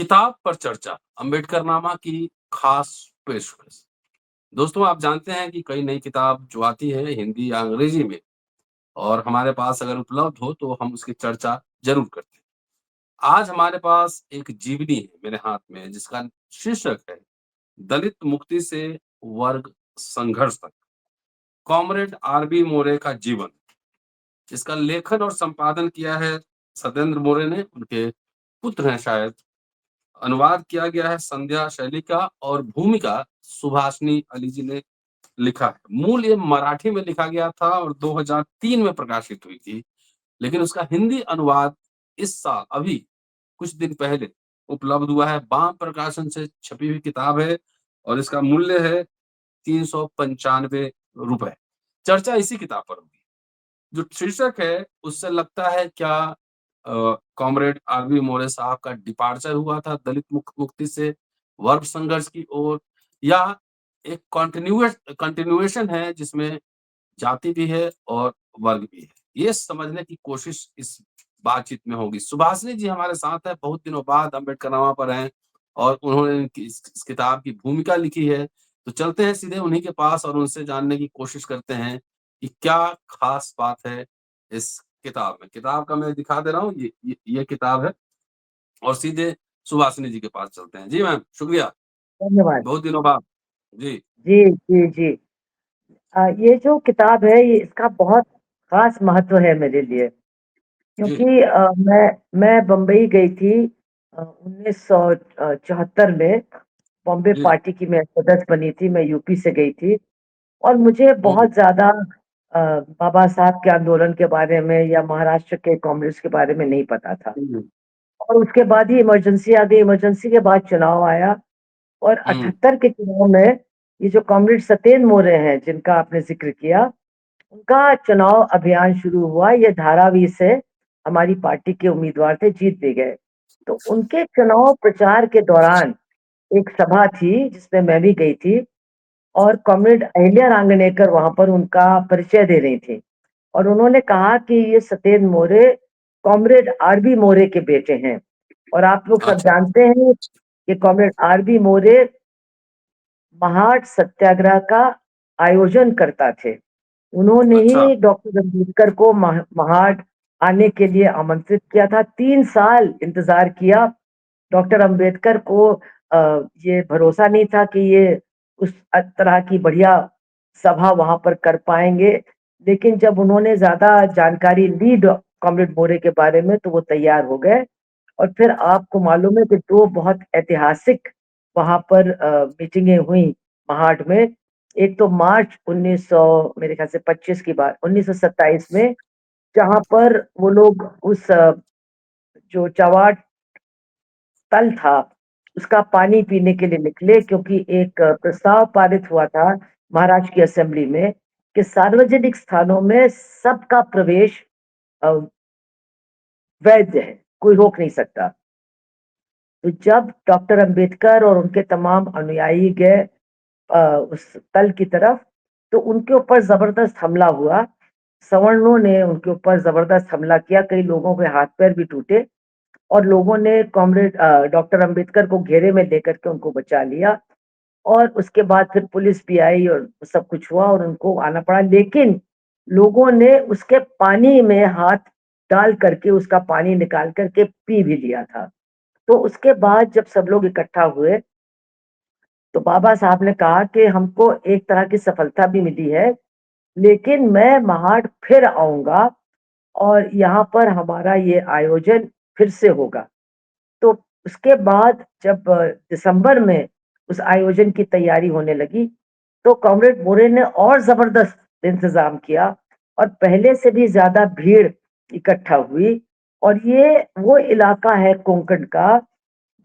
किताब पर चर्चा, अम्बेडकरनामा की खास पेशकश। दोस्तों, आप जानते हैं कि कई नई किताब जो आती है हिंदी या अंग्रेजी में और हमारे पास अगर उपलब्ध हो तो हम उसकी चर्चा ज़रूर करते हैं। आज हमारे पास एक जीवनी है मेरे हाथ में जिसका शीर्षक है दलित मुक्ति से वर्ग संघर्ष तक, कॉमरेड आरबी मोरे का जीवन। इसका लेखन और संपादन किया है सत्येंद्र मोरे ने, उनके पुत्र हैं शायद। अनुवाद किया गया है संध्या शैली का और भूमिका सुभाषिनी अली जी ने लिखा है। मूल ये मराठी में लिखा गया था और 2003 में प्रकाशित हुई थी, लेकिन उसका हिंदी अनुवाद इस साल अभी कुछ दिन पहले उपलब्ध हुआ है। बाम प्रकाशन से छपी हुई किताब है और इसका मूल्य है 395 रुपए। चर्चा इसी किताब पर होगी। जो शीर्षक है उससे लगता है क्या कॉमरेड आरवी मोरे साहब का डिपार्चर हुआ था दलित मुक्ति से वर्ग संघर्ष की ओर, या एक कंटिन्यूएशन है जिसमें जाति भी है और वर्ग भी है। ये समझने की कोशिश इस बातचीत में होगी। सुभाषिनी जी हमारे साथ है, बहुत दिनों बाद अम्बेडकरनामा पर हैं और उन्होंने इस किताब की भूमिका लिखी है। तो चलते हैं सीधे उन्हीं के पास और उनसे जानने की कोशिश करते हैं कि क्या खास बात है इस किताब में। किताब का मैं दिखा दे रहा हूँ, ये किताब है और सीधे सुभाषिनी जी के पास चलते हैं। जी मैम, शुक्रिया, धन्यवाद। बहुत दिनों बाद। जी, जी, जी, जी। ये जो किताब है ये इसका बहुत ख़ास महत्व है मेरे लिए जी, क्योंकि मैं बम्बई गई थी 1974 में। बॉम्बे जी। पार्टी की मैं सदस्य बनी थी, मैं यूपी से गई थी और मुझे हुँ, बहुत ज़्यादा बाबा साहब के आंदोलन के बारे में या महाराष्ट्र के कांग्रेस के बारे में नहीं पता था। हुँ, और उसके बाद ही इमरजेंसी आ गई, इमरजेंसी के बाद चुनाव आया और हुँ। 78 के चुनाव में ये जो कॉमरेड सत्येंद्र मोरे हैं जिनका आपने ज़िक्र किया, उनका चुनाव अभियान शुरू हुआ। ये धारावी से हमारी पार्टी के उम्मीदवार थे, जीत भी गए। तो उनके चुनाव प्रचार के दौरान एक सभा थी जिसमें मैं भी गई थी और कॉमरेड अहिल्या रांगणेकर वहां पर उनका परिचय दे रही थी और उन्होंने कहा कि ये सत्येंद्र मोरे कॉमरेड आरबी मोरे के बेटे हैं। और आप लोग सब अच्छा, जानते हैं कि कॉमरेड आरबी मोरे महाड सत्याग्रह का आयोजन करता थे। उन्होंने अच्छा। ही डॉक्टर अम्बेडकर को महाड आने के लिए आमंत्रित किया था। 3 साल इंतजार किया। डॉक्टर अम्बेडकर को ये भरोसा नहीं था कि ये उस तरह की बढ़िया सभा वहां पर कर पाएंगे, लेकिन जब उन्होंने ज्यादा जानकारी ली कॉमरेड मोरे के बारे में तो वो तैयार हो गए। और फिर आपको मालूम है कि 2 बहुत ऐतिहासिक वहां पर मीटिंगें हुई महाड में। एक तो मार्च 1900 मेरे ख्याल से 25 की बात, 1927 में, जहां पर वो लोग उस जो चवाट तल था उसका पानी पीने के लिए निकले क्योंकि एक प्रस्ताव पारित हुआ था महाराष्ट्र की असेंबली में कि सार्वजनिक स्थानों में सबका प्रवेश अ, वैध है, कोई रोक नहीं सकता। तो जब डॉक्टर अंबेडकर और उनके तमाम अनुयायी गए उस तल की तरफ, तो उनके ऊपर जबरदस्त हमला हुआ। सवर्णों ने उनके ऊपर जबरदस्त हमला किया, कई लोगों के हाथ पैर भी टूटे और लोगों ने कॉमरेड डॉक्टर अंबेडकर को घेरे में लेकर के उनको बचा लिया। और उसके बाद फिर पुलिस भी आई और सब कुछ हुआ और उनको आना पड़ा, लेकिन लोगों ने उसके पानी में हाथ डाल करके उसका पानी निकाल करके पी भी लिया था। तो उसके बाद जब सब लोग इकट्ठा हुए तो बाबा साहब ने कहा कि हमको एक तरह की सफलता भी मिली है, लेकिन मैं महाड फिर आऊंगा और यहाँ पर हमारा ये आयोजन फिर से होगा। तो उसके बाद जब दिसंबर में उस आयोजन की तैयारी होने लगी तो कॉमरेड मोरे ने और जबरदस्त इंतजाम किया और पहले से भी ज्यादा भीड़ इकट्ठा हुई। और ये वो इलाका है कोंकण का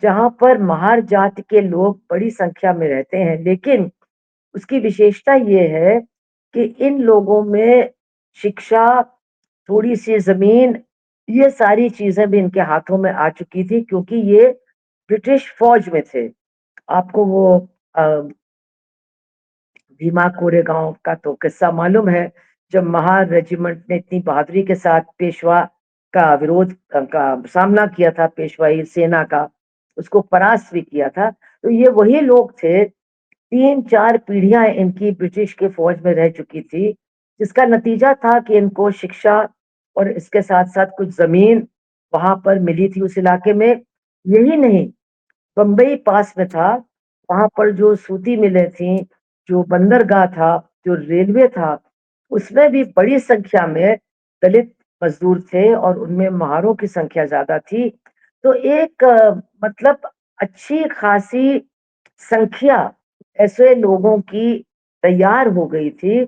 जहां पर महार जाति के लोग बड़ी संख्या में रहते हैं, लेकिन उसकी विशेषता ये है कि इन लोगों में शिक्षा, थोड़ी सी जमीन, ये सारी चीजें भी इनके हाथों में आ चुकी थी क्योंकि ये ब्रिटिश फौज में थे। आपको वो भीमा कोरेगांव का तो किस्सा मालूम है, जब महार रेजिमेंट ने इतनी बहादुरी के साथ पेशवा का विरोध का सामना किया था, पेशवाई सेना का, उसको परास्त भी किया था। तो ये वही लोग थे, 3-4 पीढ़ियाँ इनकी ब्रिटिश के फ़ौज में रह चुकी थी, जिसका नतीजा था कि इनको शिक्षा और इसके साथ-साथ कुछ ज़मीन वहाँ पर मिली थी उस इलाके में। यही नहीं, बम्बई पास में था, वहाँ पर जो सूती मिलें थीं, जो बंदरगाह था, जो रेलवे था, उसमें भी बड़ी संख्या में दलित मज़दूर थे और उनमें महारों की संख्या ज़्यादा थी। तो एक मतलब अच्छी खासी संख्या ऐसे लोगों की तैयार हो गई थी,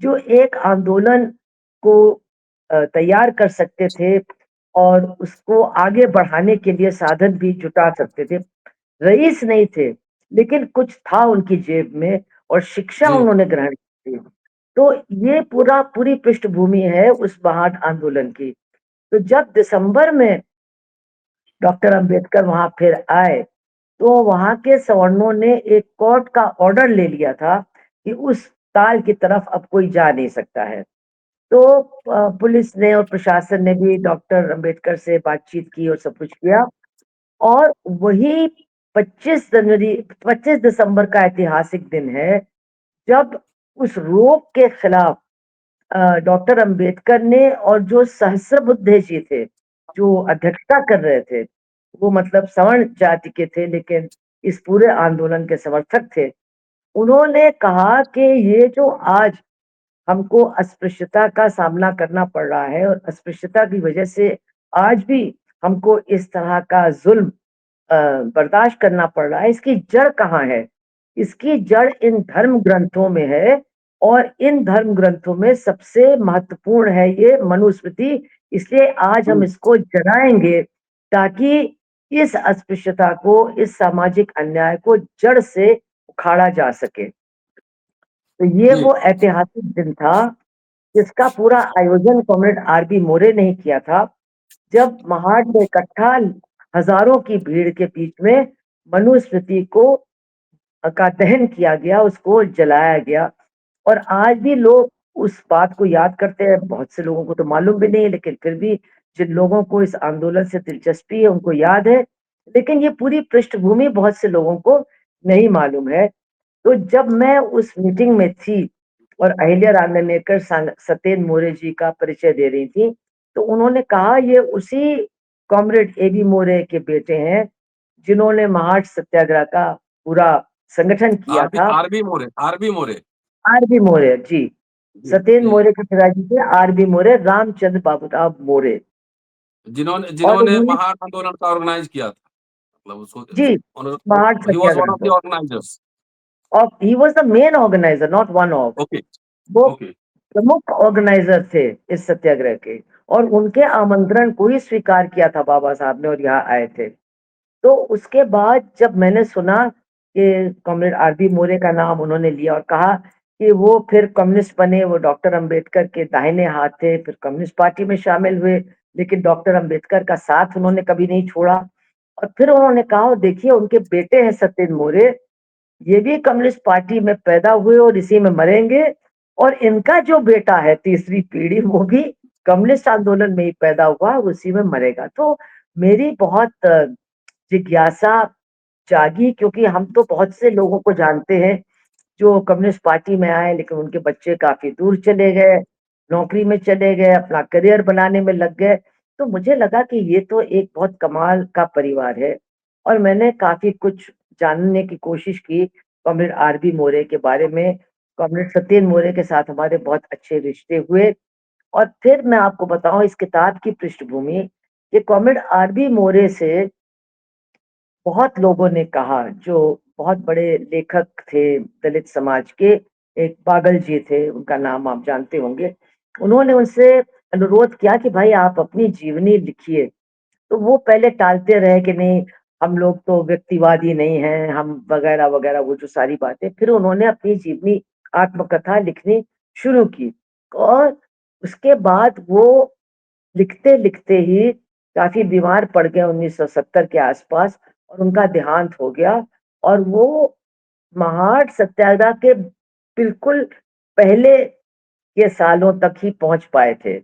जो एक आंदोलन को तैयार कर सकते थे और उसको आगे बढ़ाने के लिए साधन भी जुटा सकते थे। रईस नहीं थे, लेकिन कुछ था उनकी जेब में और शिक्षा जी, उन्होंने ग्रहण की थी। तो ये पूरी पृष्ठभूमि है उस महान आंदोलन की। तो जब दिसंबर में डॉक्टर अंबेडकर वहाँ फिर आए, तो वहाँ के सवर्णों ने एक कोर्ट का ऑर्डर ले लिया था कि उस ताल की तरफ अब कोई जा नहीं सकता है। तो पुलिस ने और प्रशासन ने भी डॉक्टर अंबेडकर से बातचीत की और सब कुछ किया और वही 25 दिसंबर का ऐतिहासिक दिन है, जब उस रोक के खिलाफ डॉक्टर अंबेडकर ने और जो सहस्त्रबुद्धे जी थे, जो अध्यक्षता कर रहे थे, वो मतलब सवर्ण जाति के थे लेकिन इस पूरे आंदोलन के समर्थक थे। उन्होंने कहा कि ये जो आज हमको अस्पृश्यता का सामना करना पड़ रहा है और अस्पृश्यता की वजह से आज भी हमको इस तरह का ज़ुल्म बर्दाश्त करना पड़ रहा है, इसकी जड़ कहाँ है? इसकी जड़ इन धर्म ग्रंथों में है और इन धर्म ग्रंथों में सबसे महत्वपूर्ण है ये मनुस्मृति। इसलिए आज हम हुँ, इसको जलाएँगे ताकि इस अस्पृश्यता को, इस सामाजिक अन्याय को जड़ से उखाड़ा जा सके। तो ये जी, वो ऐतिहासिक दिन था, जिसका पूरा आयोजन कॉमरेड आर.बी. मोरे ने ही किया था। जब महाड में इकट्ठा हजारों की भीड़ के बीच में मनुस्मृति को का दहन किया गया, उसको जलाया गया और आज भी लोग उस बात को याद करते हैं। बहुत से लोगों को तो मालूम भी नहीं है, लेकिन फिर भी जिन लोगों को इस आंदोलन से दिलचस्पी है, उनको याद है। लेकिन ये पूरी पृष्ठभूमि बहुत से लोगों को नहीं मालूम है। तो जब मैं उस मीटिंग में थी और अहिल्या रांदेनेकर सत्येंद्र मोरे जी का परिचय दे रही थी, तो उन्होंने कहा ये उसी कॉमरेड ए.बी. मोरे के बेटे हैं, जिन्होंने महाड सत्याग्रह का पूरा संगठन किया था। आर.बी. मोरे। आर.बी. मोरे जी, जी, सत्येंद्र जी। मोरे के पिताजी थे आर.बी. मोरे, रामचंद्र बाबूराव मोरे। जिन्होंने और जिन्होंने उन्होंने महान आंदोलन का ऑर्गेनाइज़ किया था। मतलब उसको जी, उन्होंने Mahad he was one Satyagraha of the को, ऑर्गेनाइज़र्स। और he was the main organiser, not one of. Okay, वो ओके। प्रमुख ऑर्गेनाइजर थे इस सत्याग्रह के और उनके आमंत्रण को ही स्वीकार किया था बाबा साहब ने और यहाँ आए थे। तो उसके बाद जब मैंने सुना कि कॉमरेड आर.बी. मोरे का नाम उन्होंने लिया और कहा कि वो फिर कम्युनिस्ट बने, वो डॉक्टर अंबेडकर के दाहिने हाथ थे, फिर कम्युनिस्ट पार्टी में शामिल हुए, लेकिन डॉक्टर अंबेडकर का साथ उन्होंने कभी नहीं छोड़ा। और फिर उन्होंने कहा, देखिए उनके बेटे हैं सत्येंद्र मोरे, ये भी कम्युनिस्ट पार्टी में पैदा हुए और इसी में मरेंगे और इनका जो बेटा है तीसरी पीढ़ी, वो भी कम्युनिस्ट आंदोलन में ही पैदा हुआ, उसी में मरेगा। तो मेरी बहुत जिज्ञासा जागी, क्योंकि हम तो बहुत से लोगों को जानते हैं जो कम्युनिस्ट पार्टी में आए लेकिन उनके बच्चे काफी दूर चले गए, नौकरी में चले गए, अपना करियर बनाने में लग गए। तो मुझे लगा कि ये तो एक बहुत कमाल का परिवार है और मैंने काफी कुछ जानने की कोशिश की कॉमरेड आर.बी. मोरे के बारे में। कॉमरेड सत्येंद्र मोरे के साथ हमारे बहुत अच्छे रिश्ते हुए और फिर मैं आपको बताऊं इस किताब की पृष्ठभूमि कि कॉमरेड आर.बी. मोरे से बहुत लोगों ने कहा, जो बहुत बड़े लेखक थे दलित समाज के, एक बागल जी थे, उनका नाम आप जानते होंगे। उन्होंने उनसे अनुरोध किया कि भाई आप अपनी जीवनी लिखिए। तो वो पहले टालते रहे कि नहीं, हम लोग तो व्यक्तिवादी नहीं हैं, हम वगैरह वगैरह वो जो सारी बातें। फिर उन्होंने अपनी जीवनी आत्मकथा लिखनी शुरू की और उसके बाद वो लिखते लिखते ही काफी बीमार पड़ गए 1970 के आसपास और उनका देहांत हो गया और वो महाड सत्याग्रह के बिल्कुल पहले के सालों तक ही पहुंच पाए थे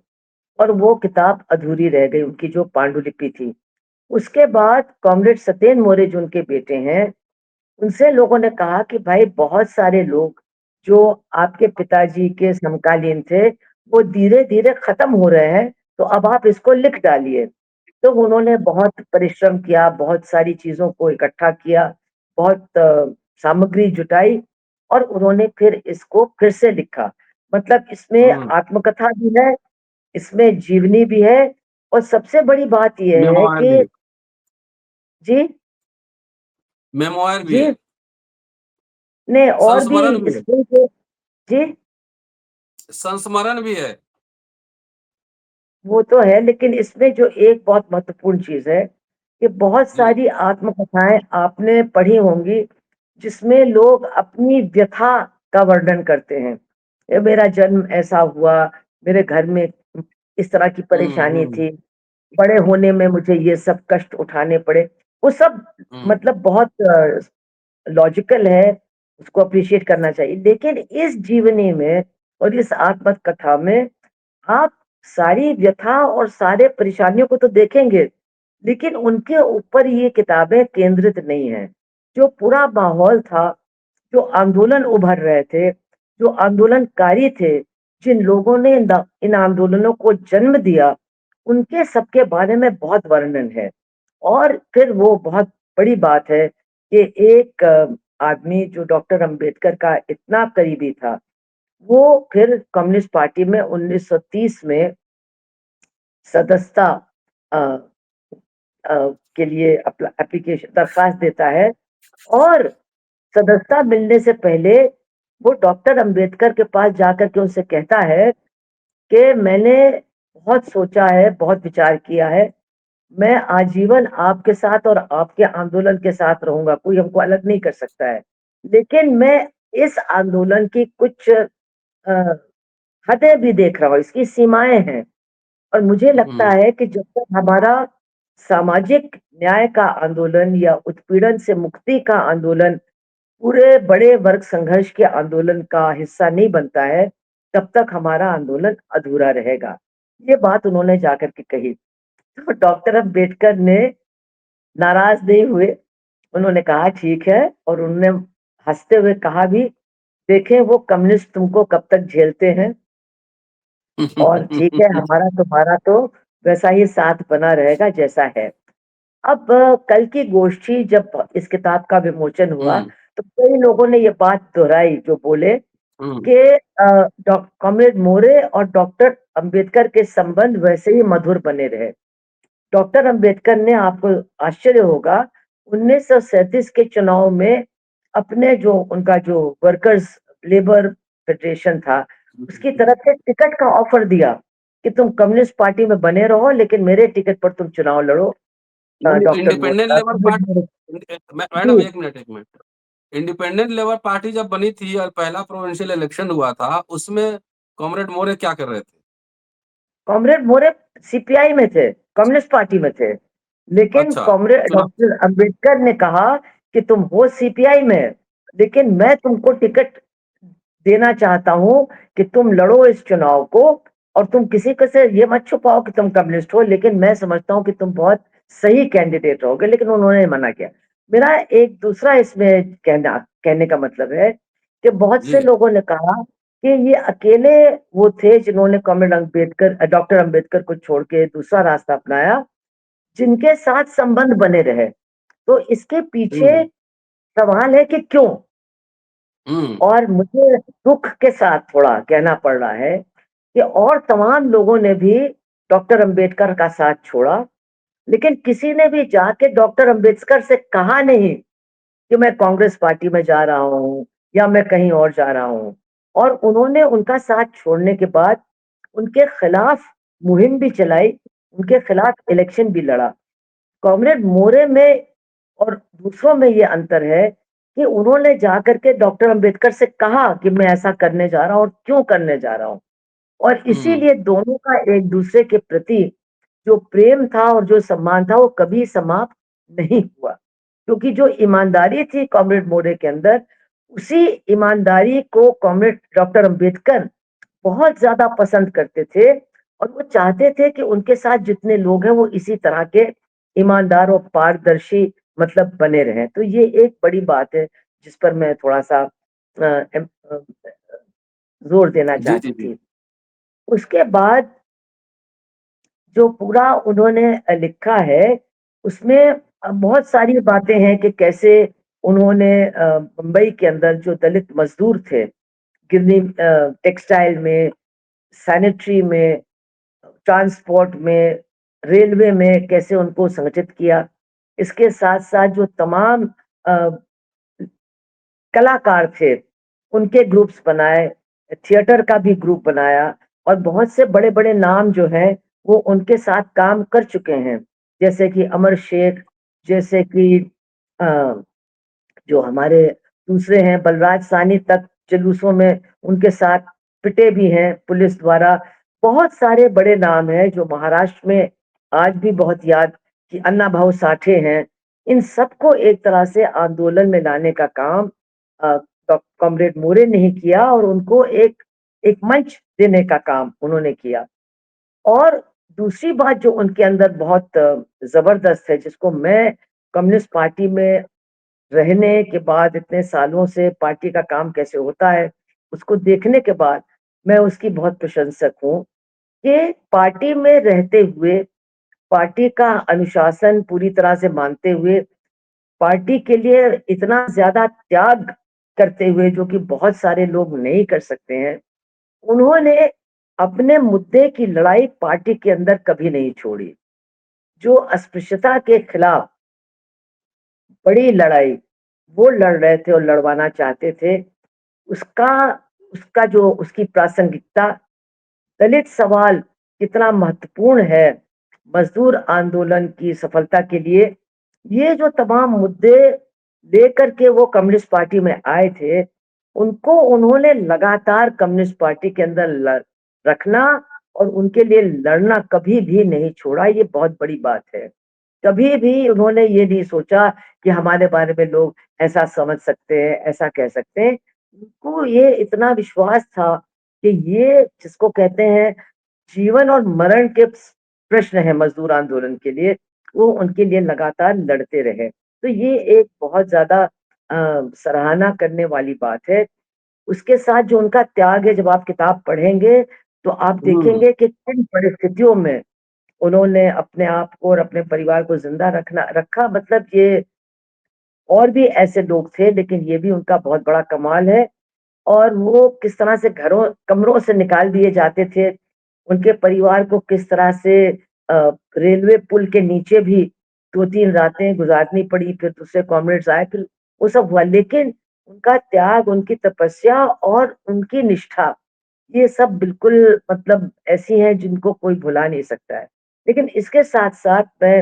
और वो किताब अधूरी रह गई, उनकी जो पांडुलिपि थी। उसके बाद कॉमरेड सत्येंद्र मोरे जो उनके बेटे हैं, उनसे लोगों ने कहा कि भाई बहुत सारे लोग जो आपके पिताजी के समकालीन थे, वो धीरे-धीरे खत्म हो रहे हैं, तो अब आप इसको लिख डालिए। तो उन्होंने बहुत परिश्रम किया, बहुत सारी चीज़ों को इकट्ठा किया, बहुत सामग्री जुटाई और उन्होंने फिर इसको फिर से लिखा। मतलब इसमें हुँ, आत्मकथा भी है, इसमें जीवनी भी है और सबसे बड़ी बात ये है मेमोयर कि भी जी, मेमोयर भी जी, है, नहीं और भी संस्मरण भी है, इसमें जो जी, संस्मरण भी है। वो तो है लेकिन इसमें जो एक बहुत महत्वपूर्ण चीज़ है, कि बहुत जी। सारी आत्मकथाएँ आपने पढ़ी होंगी, जिसमें लोग अपनी व्यथा का वर्णन करते हैं। ये मेरा जन्म ऐसा हुआ, मेरे घर में इस तरह की हुँ, परेशानी हुँ, थी, बड़े होने में मुझे ये सब कष्ट उठाने पड़े। वो सब हुँ, मतलब बहुत लॉजिकल है, उसको अप्रिशिएट करना चाहिए। लेकिन इस जीवनी में और इस आत्मकथा में आप सारी व्यथा और सारे परेशानियों को तो देखेंगे, लेकिन उनके ऊपर ये किताबें केंद्रित नहीं हैं। जो पूरा माहौल था, जो आंदोलन उभर रहे थे, जो आंदोलनकारी थे, जिन लोगों ने इन आंदोलनों को जन्म दिया, उनके सबके बारे में बहुत वर्णन है। और फिर वो बहुत बड़ी बात है कि एक आदमी जो डॉक्टर अंबेडकर का इतना करीबी था, वो फिर कम्युनिस्ट पार्टी में 1930 में सदस्यता अ अ, के लिए एप्लीकेशन दरख्वास्त देता है और सदस्यता मिलने से पहले वो डॉक्टर अंबेडकर के पास जाकर के उनसे कहता है कि मैंने बहुत सोचा है, बहुत विचार किया है, मैं आजीवन आपके साथ और आपके आंदोलन के साथ रहूँगा, कोई हमको अलग नहीं कर सकता है। लेकिन मैं इस आंदोलन की कुछ हदें भी देख रहा हूँ, इसकी सीमाएँ हैं और मुझे लगता हुँ, है कि जब तक हमारा सामाजिक न्याय का आंदोलन या उत्पीड़न से मुक्ति का आंदोलन पूरे बड़े वर्ग संघर्ष के आंदोलन का हिस्सा नहीं बनता है, तब तक हमारा आंदोलन अधूरा रहेगा। ये बात उन्होंने जाकर के कही। तो डॉक्टर अम्बेडकर ने नाराज़ नहीं हुए, उन्होंने कहा ठीक है और उन्होंने हँसते हुए कहा भी, देखें वो कम्युनिस्ट तुमको कब तक झेलते हैं और ठीक है हमारा तुम्हारा तो वैसा ही साथ बना रहेगा जैसा है। अब कल की गोष्ठी जब इस किताब का विमोचन हुआ, हुँ, तो कई लोगों ने ये बात दोहराई जो बोले हुँ, कि कॉमरेड मोरे और डॉक्टर अंबेडकर के संबंध वैसे ही मधुर बने रहे। डॉक्टर अंबेडकर ने आपको आश्चर्य होगा 1937 के चुनाव में अपने जो उनका जो वर्कर्स लेबर फेडरेशन था, उसकी तरफ से टिकट का ऑफर दिया कि तुम कम्युनिस्ट पार्टी में बने रहो लेकिन मेरे टिकट पर तुम चुनाव लड़ो। Doctor independent labour comrade party More madam ji, 1 minute, 1 minute. Independent labour party जब बनी थी और पहला प्रोविंशियल इलेक्शन हुआ था, उसमें कॉमरेड मोरे क्या कर रहे थे? कॉमरेड मोरे सीपीआई में थे, कम्युनिस्ट पार्टी में थे। लेकिन अच्छा, कॉमरेड चुनाव डॉक्टर अंबेडकर ने कहा कि तुम हो सीपीआई में, लेकिन मैं तुमको टिकट देना चाहता हूँ कि तुम लड़ो इस चुनाव को और तुम किसी को से ये मत छुपाओ कि तुम कम्युनिस्ट हो, लेकिन मैं समझता हूँ कि तुम बहुत सही कैंडिडेट रहोगे, लेकिन उन्होंने मना किया। मेरा एक दूसरा इसमें कहने का मतलब है कि बहुत से जी। लोगों ने कहा कि ये अकेले वो थे जिन्होंने कॉमरेड अंबेडकर डॉक्टर अंबेडकर को छोड़ के दूसरा रास्ता अपनाया, जिनके साथ संबंध बने रहे। तो इसके पीछे हुँ, सवाल है कि क्यों? हुँ, और मुझे दुःख के साथ थोड़ा कहना पड़ रहा है कि और तमाम लोगों ने भी डॉक्टर अंबेडकर का साथ छोड़ा, लेकिन किसी ने भी जाके डॉक्टर अंबेडकर से कहा नहीं कि मैं कांग्रेस पार्टी में जा रहा हूँ या मैं कहीं और जा रहा हूँ। और उन्होंने उनका साथ छोड़ने के बाद उनके खिलाफ मुहिम भी चलाई, उनके खिलाफ इलेक्शन भी लड़ा। कॉमरेड मोरे में और दूसरों में ये अंतर है कि उन्होंने जाकर के डॉक्टर अंबेडकर से कहा कि मैं ऐसा करने जा रहा हूँ और क्यों करने जा रहा हूँ। और हुँ, इसीलिए दोनों का एक दूसरे के प्रति जो प्रेम था और जो सम्मान था वो कभी समाप्त नहीं हुआ। क्योंकि जो ईमानदारी थी कॉमरेड मोरे के अंदर, उसी ईमानदारी को कॉमरेड डॉक्टर अंबेडकर बहुत ज़्यादा पसंद करते थे और वो चाहते थे कि उनके साथ जितने लोग हैं वो इसी तरह के ईमानदार और पारदर्शी मतलब बने रहें। तो ये एक बड़ी बात है जिस पर मैं थोड़ा-सा ज़ोर देना जी, चाहती जी, जी। थी। उसके बाद जो पूरा उन्होंने लिखा है, उसमें बहुत सारी बातें हैं कि कैसे उन्होंने मुंबई के अंदर जो दलित मज़दूर थे, गिरनी टेक्सटाइल में, सैनिटरी में, ट्रांसपोर्ट में, रेलवे में कैसे उनको संगठित किया। इसके साथ-साथ जो तमाम अ, कलाकार थे, उनके ग्रुप्स बनाए, थिएटर का भी ग्रुप बनाया और बहुत से बड़े-बड़े नाम जो हैं, वो उनके साथ काम कर चुके हैं। जैसे कि अमर शेख, जैसे कि अ, जो हमारे दूसरे हैं बलराज साहनी तक जुलूसों में उनके साथ पिटे भी हैं पुलिस द्वारा। बहुत सारे बड़े नाम हैं जो महाराष्ट्र में आज भी बहुत याद कि अन्ना भाऊ साठे हैं। इन सबको एक तरह से आंदोलन में लाने का काम अ, कॉमरेड मोरे ने ही किया और उनको एक एक मंच देने का काम उन्होंने किया। और दूसरी बात जो उनके अंदर बहुत ज़बरदस्त है जिसको मैं कम्युनिस्ट पार्टी में रहने के बाद इतने सालों से पार्टी का काम कैसे होता है, उसको देखने के बाद मैं उसकी बहुत प्रशंसक हूँ कि पार्टी में रहते हुए, पार्टी का अनुशासन पूरी तरह से मानते हुए, पार्टी के लिए इतना ज़्यादा त्याग करते हुए जो कि बहुत सारे लोग नहीं कर सकते हैं, उन्होंने अपने मुद्दे की लड़ाई पार्टी के अंदर कभी नहीं छोड़ी। जो अस्पृश्यता के खिलाफ बड़ी लड़ाई वो लड़ रहे थे और लड़वाना चाहते थे, उसका उसका जो उसकी प्रासंगिकता, दलित सवाल कितना महत्वपूर्ण है मजदूर आंदोलन की सफलता के लिए, ये जो तमाम मुद्दे लेकर के वो कम्युनिस्ट पार्टी में आए थे, उनको उन्होंने लगातार कम्युनिस्ट पार्टी के अंदर रखना और उनके लिए लड़ना कभी भी नहीं छोड़ा, ये बहुत बड़ी बात है। कभी भी उन्होंने ये नहीं सोचा कि हमारे बारे में लोग ऐसा समझ सकते हैं, ऐसा कह सकते हैं। उनको ये इतना विश्वास था कि ये जिसको कहते हैं जीवन और मरण के प्रश्न है मजदूर आंदोलन के लिए, वो उनके लिए लगातार लड़ते रहे। तो ये एक बहुत ज़्यादा सराहना करने वाली बात है। उसके साथ जो उनका त्याग है, जब आप किताब पढ़ेंगे, तो आप हुँ, देखेंगे कि किन परिस्थितियों में उन्होंने अपने आप को और अपने परिवार को ज़िंदा रखा मतलब ये और भी ऐसे लोग थे, लेकिन ये भी उनका बहुत बड़ा कमाल है। और वो किस तरह से घरों कमरों से निकाल दिए जाते थे, उनके परिवार को किस तरह से रेलवे पुल के नीचे भी 2-3 रातें गुज़ारनी पड़ी, फिर दूसरे कॉमरेड्स आए, फिर वो सब हुआ। लेकिन उनका त्याग, उनकी तपस्या और उनकी निष्ठा, ये सब बिल्कुल मतलब ऐसी हैं जिनको कोई भुला नहीं सकता है। लेकिन इसके साथ-साथ मैं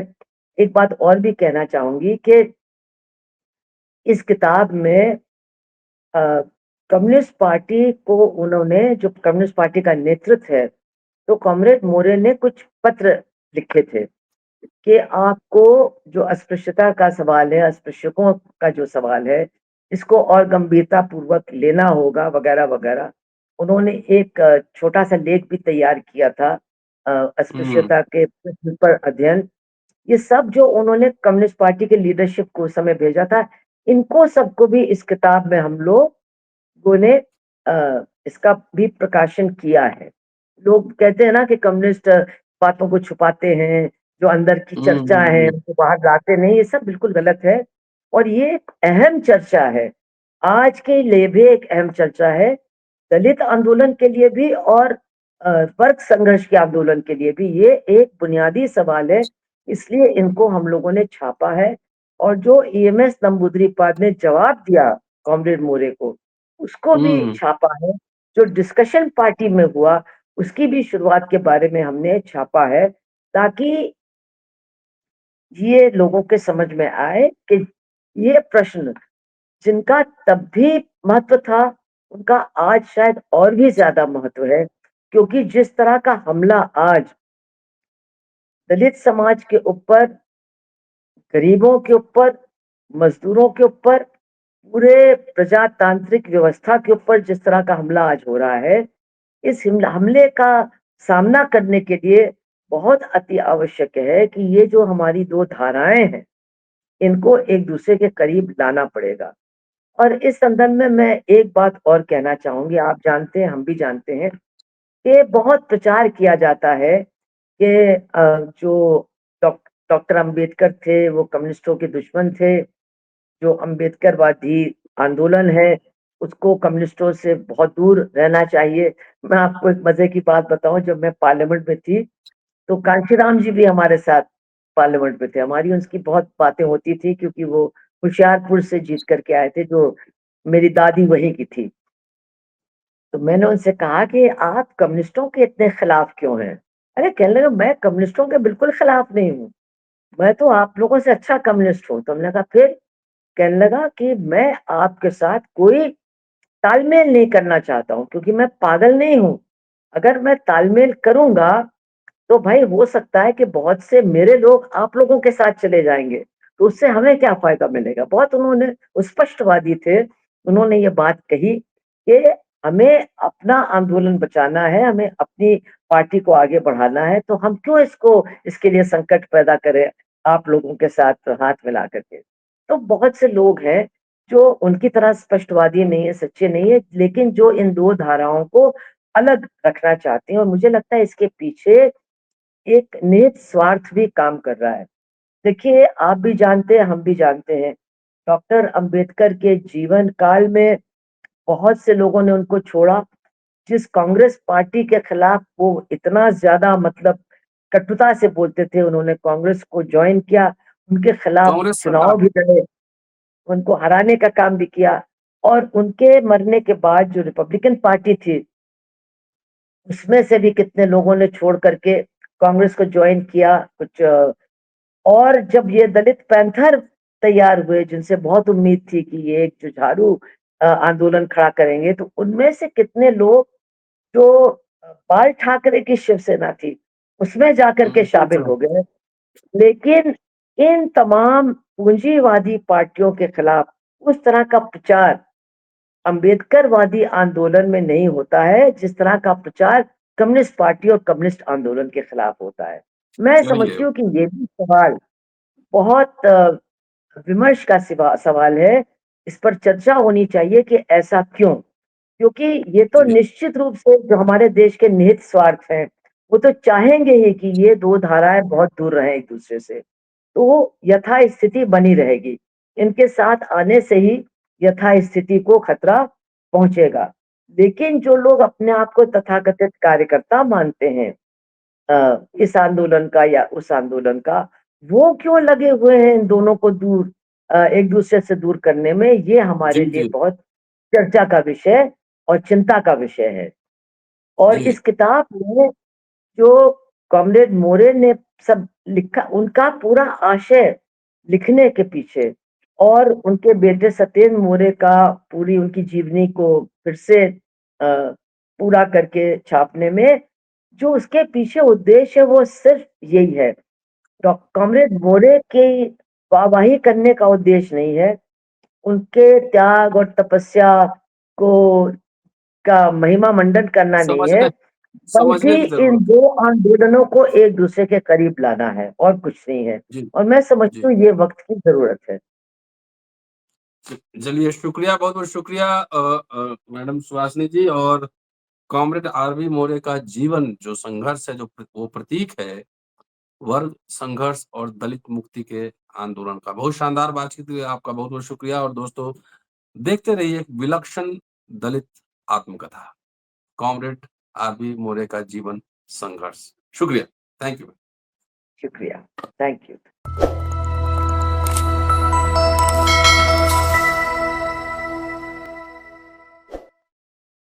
एक बात और भी कहना चाहूँगी कि इस किताब में अ, कम्युनिस्ट पार्टी को उन्होंने जो कम्युनिस्ट पार्टी का नेतृत्व है, तो कॉमरेड मोरे ने कुछ पत्र लिखे थे कि आपको जो अस्पृश्यता का सवाल है, अस्पृश्यकों का जो सवाल है, इसको और गंभीरता पूर्वक लेना होगा वगैरह-वगैरह। उन्होंने एक छोटा-सा लेख भी तैयार किया था हुँ, अस्पृश्यता के प्रश्न पर अध्ययन। ये सब जो उन्होंने कम्युनिस्ट पार्टी के लीडरशिप को उस समय भेजा था, इनको सबको भी इस किताब में हम लोगों ने इसका भी प्रकाशन किया है। लोग कहते हैं ना कि कम्युनिस्ट बातों को छुपाते हैं, जो अंदर की हुँ, चर्चा हुँ, है हुँ। उनको बाहर लाते नहीं, ये सब बिल्कुल गलत है और ये एक अहम चर्चा है। आज के लिए भी एक अहम चर्चा है, दलित आंदोलन के लिए भी और वर्ग संघर्ष के आंदोलन के लिए भी ये एक बुनियादी सवाल है, इसलिए इनको हम लोगों ने छापा है और जो ईएमएस नंबूदरीपाद ने जवाब दिया कॉमरेड मोरे को, उसको भी हुँ, छापा है। जो डिस्कशन पार्टी में हुआ, उसकी भी शुरुआत के बारे में हमने छापा है, ताकि ये लोगों के समझ में आए कि ये प्रश्न जिनका तब भी महत्व था, उनका आज शायद और भी ज़्यादा महत्व है, क्योंकि जिस तरह का हमला आज दलित समाज के ऊपर, गरीबों के ऊपर, मज़दूरों के ऊपर, पूरे प्रजातांत्रिक व्यवस्था के ऊपर जिस तरह का हमला आज हो रहा है, इस हमले का सामना करने के लिए बहुत अति आवश्यक है कि ये जो हमारी 2 धाराएँ हैं, इनको एक-दूसरे के करीब लाना पड़ेगा। और इस संदर्भ में मैं एक बात और कहना चाहूँगी, आप जानते हैं, हम भी जानते हैं, कि बहुत प्रचार किया जाता है कि जो डॉक्टर अम्बेडकर थे, वो कम्युनिस्टों के दुश्मन थे। जो अम्बेडकरवादी आंदोलन है, उसको कम्युनिस्टों से बहुत दूर रहना चाहिए। मैं आपको एक मज़े की बात बताऊँ, जब मैं पार्लियामेंट में थी, तो कांशीराम जी भी हमारे साथ पार्लियामेंट में थे। हमारी उनकी बहुत बातें होती थी क्योंकि वो होशियारपुर से जीत कर के आए थे, जो मेरी दादी वहीं की थी। तो मैंने उनसे कहा कि आप कम्युनिस्टों के इतने खिलाफ क्यों हैं? अरे कहने लगे, मैं कम्युनिस्टों के बिल्कुल खिलाफ नहीं हूँ। मैं तो आप लोगों से अच्छा कम्युनिस्ट हूँ। तो हमने कहा फिर? कहने लगा कि मैं आपके साथ कोई तालमेल नहीं करना चाहता हूँ क्योंकि मैं पागल नहीं हूँ। अगर मैं तालमेल करूँगा तो भाई हो सकता है कि बहुत से मेरे लोग आप लोगों के साथ चले जाएँगे, तो उससे हमें क्या फ़ायदा मिलेगा? बहुत उन्होंने वो स्पष्टवादी थे, उन्होंने ये बात कही कि हमें अपना आंदोलन बचाना है, हमें अपनी पार्टी को आगे बढ़ाना है, तो हम क्यों इसके लिए संकट पैदा करें, आप लोगों के साथ हाथ मिला कर के। तो बहुत से लोग हैं, जो उनकी तरह स्पष्टवादी नहीं है, सच्चे नहीं है, लेकिन जो इन 2 धाराओं को अलग रखना चाहते हैं और मुझे लगता है इसके पीछे एक निहित स्वार्थ भी काम कर रहा है। देखिए, आप भी जानते हैं, हम भी जानते हैं, डॉक्टर अंबेडकर के जीवन काल में बहुत से लोगों ने उनको छोड़ा। जिस कांग्रेस पार्टी के खिलाफ वो इतना ज़्यादा मतलब कटुता से बोलते थे, उन्होंने कांग्रेस को जॉइन किया, उनके खिलाफ कांग्रेस चुनाव सरकार। भी लड़े, उनको हराने का काम भी किया और उनके मरने के बाद जो रिपब्लिकन पार्टी थी, उसमें से भी कितने लोगों ने छोड़ करके कांग्रेस को जॉइन किया। और जब ये दलित पैंथर तैयार हुए, जिनसे बहुत उम्मीद थी कि ये एक जुझारू आंदोलन खड़ा करेंगे, तो उनमें से कितने लोग जो बाल ठाकरे की शिवसेना थी, उसमें जाकर के शामिल हो गए। लेकिन इन तमाम पूंजीवादी पार्टियों के खिलाफ उस तरह का प्रचार अंबेडकरवादी आंदोलन में नहीं होता है, जिस तरह का प्रचार कम्युनिस्ट पार्टी और कम्युनिस्ट आंदोलन के खिलाफ होता है। मैं सही है। समझती हूँ कि ये भी सवाल बहुत विमर्श का सवाल है। इस पर चर्चा होनी चाहिए कि ऐसा क्यों? क्योंकि ये तो जी, निश्चित रूप से जो हमारे देश के निहित स्वार्थ हैं, वो तो चाहेंगे ही कि ये 2 धाराएँ बहुत दूर रहें एक-दूसरे से। तो यथास्थिति बनी रहेगी। इनके साथ आने से ही यथास्थिति को खतरा पहुँचेगा। लेकिन जो लोग अपने आप को तथाकथित कार्यकर्ता मानते हैं, इस आंदोलन का या उस आंदोलन का, वो क्यों लगे हुए हैं इन दोनों को एक-दूसरे से दूर करने में, ये हमारे जी, लिए जी, बहुत चर्चा का विषय और चिंता का विषय है। और जी, इस किताब में जो कॉमरेड मोरे ने सब लिखा, उनका पूरा आशय लिखने के पीछे और उनके बेटे सत्येंद्र मोरे का पूरी उनकी जीवनी को फिर से पूरा करके छापने में जो उसके पीछे उद्देश्य है, वो सिर्फ यही है। कॉमरेड मोरे की वाहवाही करने का उद्देश्य नहीं है, उनके त्याग और तपस्या को का महिमा मंडन करना नहीं है, समझने बल्कि समझने की इन ज़रूरत है। 2 आंदोलनों को एक-दूसरे के करीब लाना है और कुछ नहीं है। जी, और मैं समझती जी। हूँ ये वक़्त की ज़रूरत है। चलिए शुक्रिया, बहुत-बहुत शुक्रिया मैडम सुहासिनी जी। और कॉमरेड आर.वी. मोरे का जीवन जो संघर्ष है, जो वो प्रतीक है वर्ग संघर्ष और दलित मुक्ति के आंदोलन का। बहुत शानदार बातचीत हुई, आपका बहुत-बहुत शुक्रिया। और दोस्तों देखते रहिए एक विलक्षण दलित आत्मकथा, कॉमरेड आर.वी. मोरे का जीवन संघर्ष। शुक्रिया, थैंक यू। शुक्रिया। Thank you.